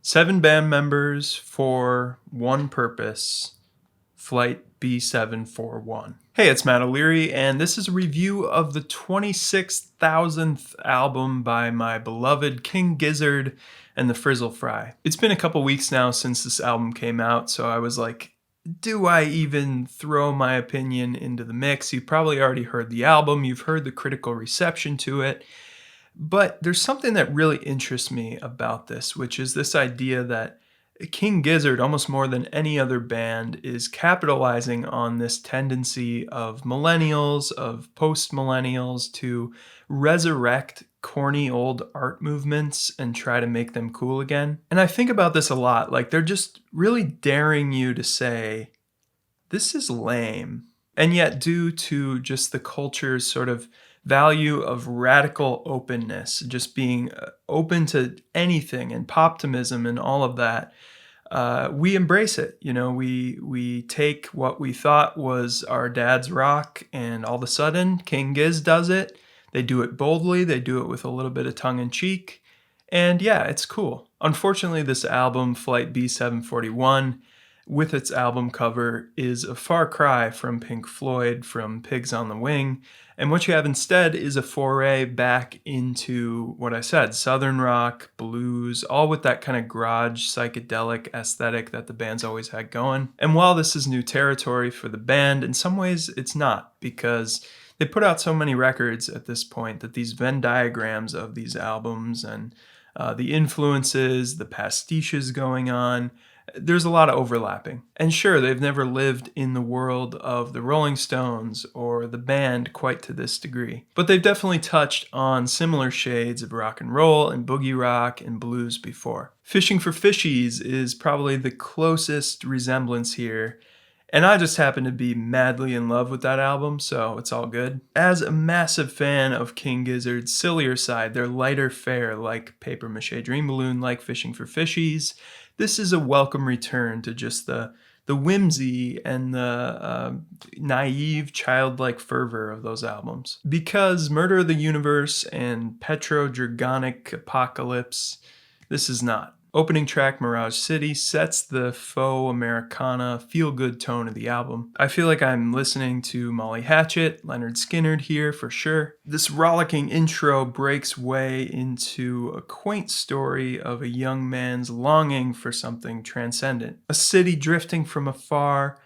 7 band members for one purpose. Flight B741. Hey, it's Matt O'Leary, and this is a review of the 26,000th album by my beloved King Gizzard and the Frizzle Fry. It's been a couple weeks now since this album came out, so I was like, do I even throw my opinion into the mix? You've probably already heard the album, you've heard the critical reception to it, but there's something that really interests me about this, which is this idea that King Gizzard, almost more than any other band, is capitalizing on this tendency of millennials, of post-millennials, to resurrect corny old art movements and try to make them cool again. And I think about this a lot. Like, they're just really daring you to say, this is lame. And yet, due to just the culture's sort of value of radical openness, just being open to anything and poptimism and all of that, we embrace it. You know, we take what we thought was our dad's rock, and all of a sudden King Giz does it. They do it boldly, they do it with a little bit of tongue in cheek, and yeah, it's cool. Unfortunately, this album, Flight B741, with its album cover, is a far cry from Pink Floyd, from Pigs on the Wing, and what you have instead is a foray back into what I said, southern rock, blues, all with that kind of garage psychedelic aesthetic that the band's always had going. And while this is new territory for the band, in some ways it's not, because they put out so many records at this point that these Venn diagrams of these albums and the influences, the pastiches going on, there's a lot of overlapping. And sure, they've never lived in the world of the Rolling Stones or the band quite to this degree, but they've definitely touched on similar shades of rock and roll and boogie rock and blues before. Fishing for Fishies is probably the closest resemblance here, and I just happen to be madly in love with that album, so it's all good. As a massive fan of King Gizzard's sillier side, their lighter fare like Paper Mache Dream Balloon, like Fishing for Fishies, this is a welcome return to just the whimsy and the naive, childlike fervor of those albums. Because Murder of the Universe and Petro-Dragonic Apocalypse, this is not. Opening track Mirage City sets the faux Americana feel-good tone of the album. I feel like I'm listening to Molly Hatchet, Leonard Skinner here for sure. This rollicking intro breaks way into a quaint story of a young man's longing for something transcendent. A city drifting from afar,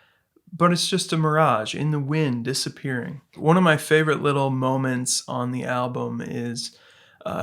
but it's just a mirage in the wind disappearing. One of my favorite little moments on the album is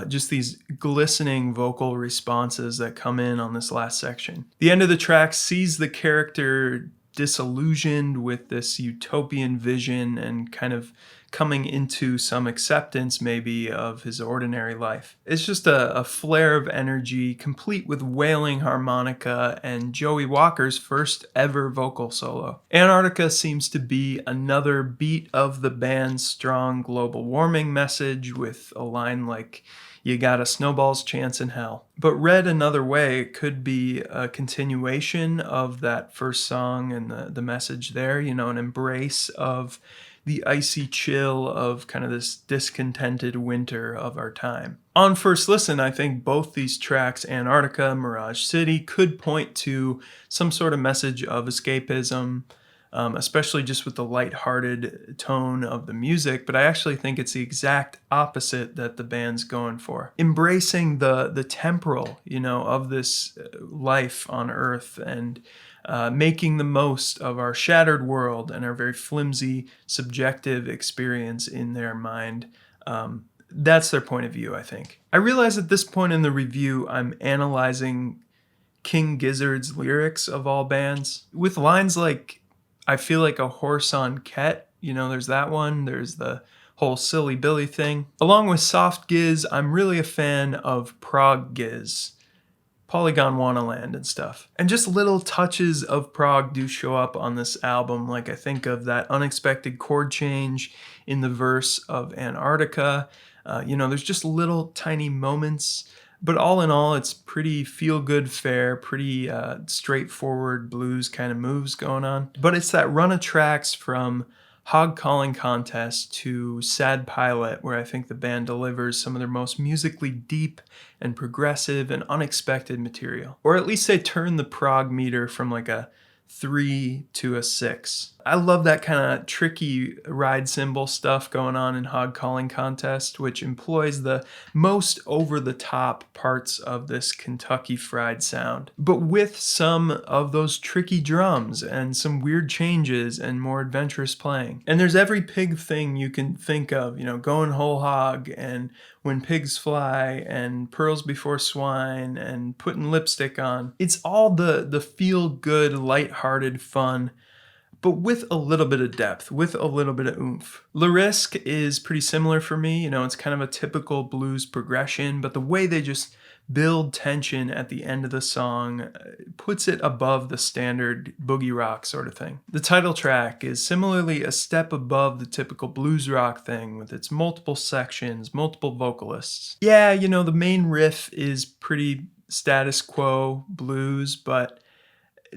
just these glistening vocal responses that come in on this last section. The end of the track sees the character disillusioned with this utopian vision and kind of coming into some acceptance maybe of his ordinary life. It's just a flare of energy complete with wailing harmonica and Joey Walker's first ever vocal solo. Antarctica seems to be another beat of the band's strong global warming message with a line like, "You got a snowball's chance in hell." But read another way, it could be a continuation of that first song and the message there, you know, an embrace of the icy chill of kind of this discontented winter of our time. On first listen, I think both these tracks, Antarctica, Mirage City, could point to some sort of message of escapism, especially just with the lighthearted tone of the music, but I actually think it's the exact opposite that the band's going for. Embracing the temporal, you know, of this life on Earth and making the most of our shattered world and our very flimsy, subjective experience in their mind. That's their point of view, I think. I realize at this point in the review, I'm analyzing King Gizzard's lyrics of all bands with lines like, "I feel like a horse on Ket." You know, there's that one. There's the whole Silly Billy thing. Along with Soft Giz, I'm really a fan of Prog Giz, Polygon Wannaland and stuff. And just little touches of prog do show up on this album. Like I think of that unexpected chord change in the verse of Antarctica. You know, there's just little tiny moments. But all in all, it's pretty feel-good fare, pretty straightforward blues kind of moves going on. But it's that run of tracks from Hog Calling Contest to Sad Pilot, where I think the band delivers some of their most musically deep and progressive and unexpected material. Or at least they turn the prog meter from like a 3 to a 6. I love that kind of tricky ride cymbal stuff going on in Hog Calling Contest, which employs the most over-the-top parts of this Kentucky Fried sound, but with some of those tricky drums and some weird changes and more adventurous playing. And there's every pig thing you can think of, you know, Going Whole Hog and When Pigs Fly and Pearls Before Swine and Putting Lipstick On. It's all the feel-good, lighthearted fun, but with a little bit of depth, with a little bit of oomph. Le Risque is pretty similar for me. You know, it's kind of a typical blues progression, but the way they just build tension at the end of the song puts it above the standard boogie rock sort of thing. The title track is similarly a step above the typical blues rock thing with its multiple sections, multiple vocalists. Yeah, you know, the main riff is pretty status quo blues, but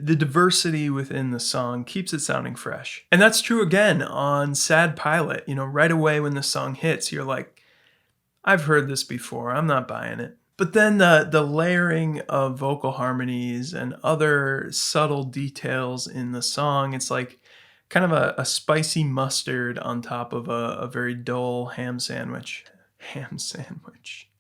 the diversity within the song keeps it sounding fresh. And that's true again on Sad Pilot. You know, right away when the song hits, you're like, I've heard this before, I'm not buying it. But then the layering of vocal harmonies and other subtle details in the song, it's like kind of a spicy mustard on top of a very dull ham sandwich. Ham sandwich.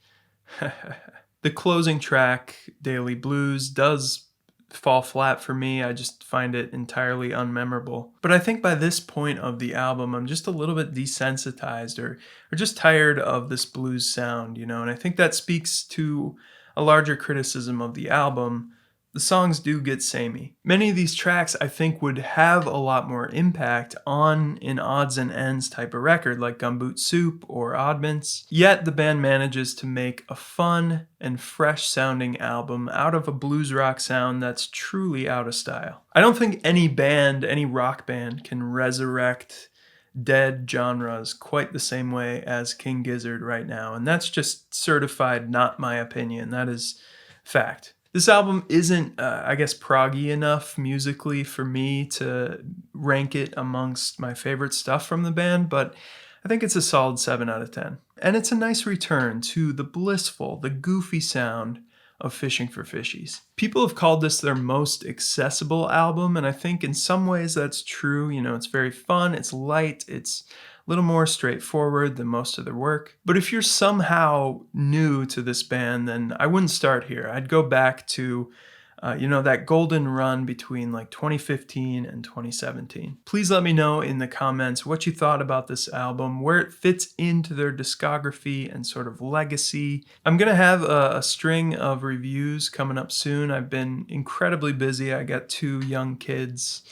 The closing track, Daily Blues, does fall flat for me. I just find it entirely unmemorable. But I think by this point of the album, I'm just a little bit desensitized or just tired of this blues sound, you know, and I think that speaks to a larger criticism of the album. The songs do get samey. Many of these tracks I think would have a lot more impact on an odds and ends type of record like Gumboot Soup or Oddments, yet the band manages to make a fun and fresh sounding album out of a blues rock sound that's truly out of style. I don't think any band, any rock band can resurrect dead genres quite the same way as King Gizzard right now, and that's just certified not my opinion. That is fact. This album isn't, I guess, proggy enough musically for me to rank it amongst my favorite stuff from the band, but I think it's a solid 7 out of 10. And it's a nice return to the blissful, the goofy sound of Fishing for Fishies. People have called this their most accessible album, and I think in some ways that's true. You know, it's very fun, it's light, it's a little more straightforward than most of their work. But if you're somehow new to this band, then I wouldn't start here. I'd go back to, that golden run between like 2015 and 2017. Please let me know in the comments what you thought about this album, where it fits into their discography and sort of legacy. I'm going to have a string of reviews coming up soon. I've been incredibly busy. I got 2 young kids,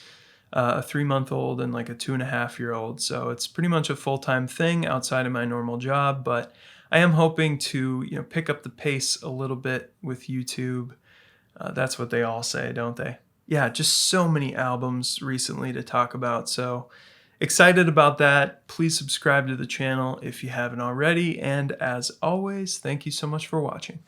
a 3-month-old and like a 2.5-year-old. So it's pretty much a full-time thing outside of my normal job, but I am hoping to, pick up the pace a little bit with YouTube. That's what they all say, don't they? Yeah, just so many albums recently to talk about. So excited about that. Please subscribe to the channel if you haven't already. And as always, thank you so much for watching.